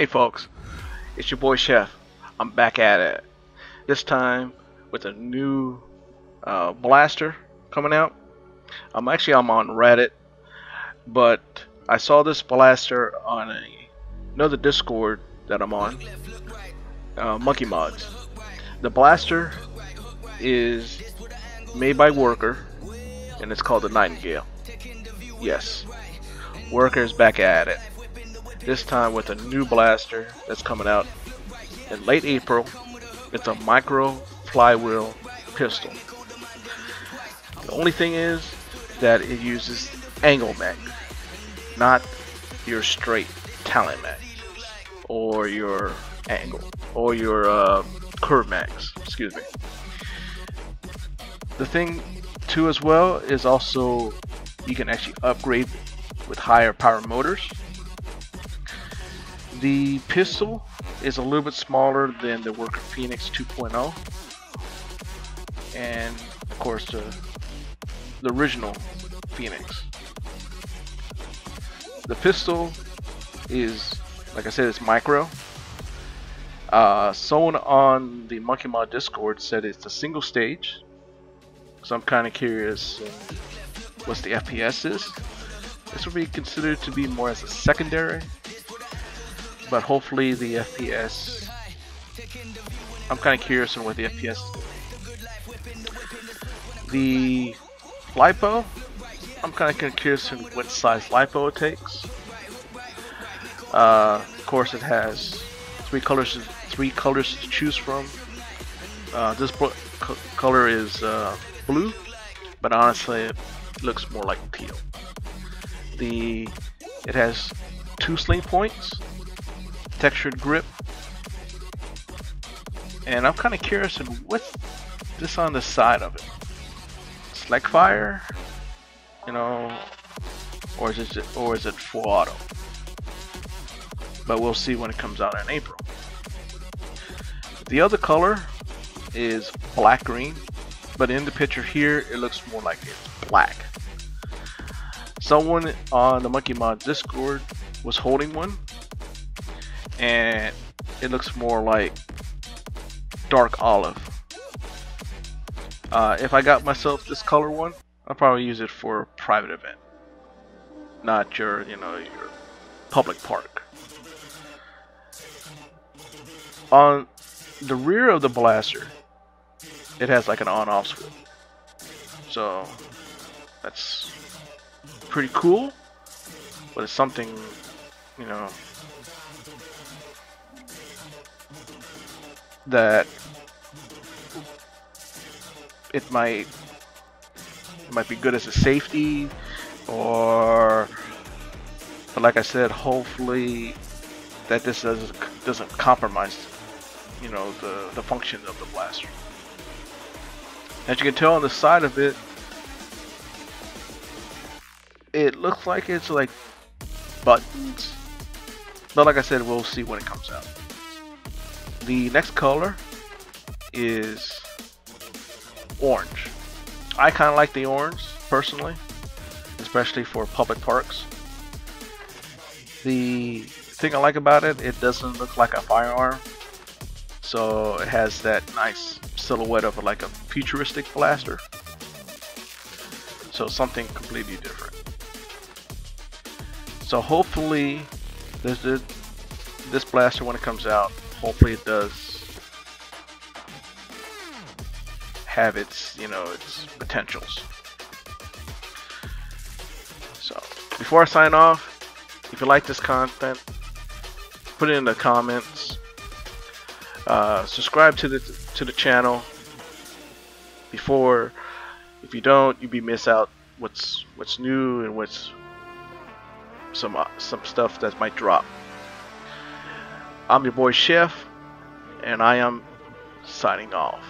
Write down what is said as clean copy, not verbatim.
folks, it's your boy Chef. I'm back at it. This time with a new blaster coming out. I'm on Reddit, but I saw this blaster on another Discord that I'm on, Monkey Mods. The blaster is made by Worker, and it's called the Nightingale. Yes, Worker is back at it. This time with a new blaster that's coming out in late April. It's a micro flywheel pistol. The only thing is that it uses angle mag, not your straight talent mag or your angle or your curve mags. Excuse me. The thing too as well is also you can actually upgrade with higher power motors. The pistol is a little bit smaller than the Worker Phoenix 2.0, and of course the original Phoenix. The pistol is, like I said, it's micro. Someone on the Monkey Mod Discord said it's a single stage, so I'm kind of curious what's the FPS is. This will be considered to be more as a secondary, but hopefully the FPS, I'm kind of curious on what the FPS is. The lipo, I'm kind of curious on what size lipo it takes. Of course, it has three colors to choose from. This color is blue, but honestly it looks more like teal. It has 2 sling points, textured grip, and I'm kind of curious on what's this on the side of it. Select fire, you know, or is it full auto? But we'll see when it comes out in April. The other color is black green, but in the picture here it looks more like it's black. Someone on the Monkey Mod Discord was holding one, and it looks more like dark olive. If I got myself this color one, I'll probably use it for a private event, not your public park. On the rear of the blaster, it has like an on-off switch, so that's pretty cool, but it's something, you know, that it might be good as a safety, but like I said, hopefully that this doesn't compromise, you know, the function of the blaster. As you can tell on the side of it, it looks like it's like buttons, but like I said, we'll see when it comes out. The next color is orange. I kind of like the orange personally, especially for public parks. The thing I like about it, it doesn't look like a firearm, so it has that nice silhouette of like a futuristic blaster, so something completely different. So hopefully this blaster, when it comes out, hopefully it does have its potentials. So before I sign off, if you like this content, put it in the comments. Subscribe to the channel. If you don't, you'll miss out what's new and what's some stuff that might drop. I'm your boy Chef, and I am signing off.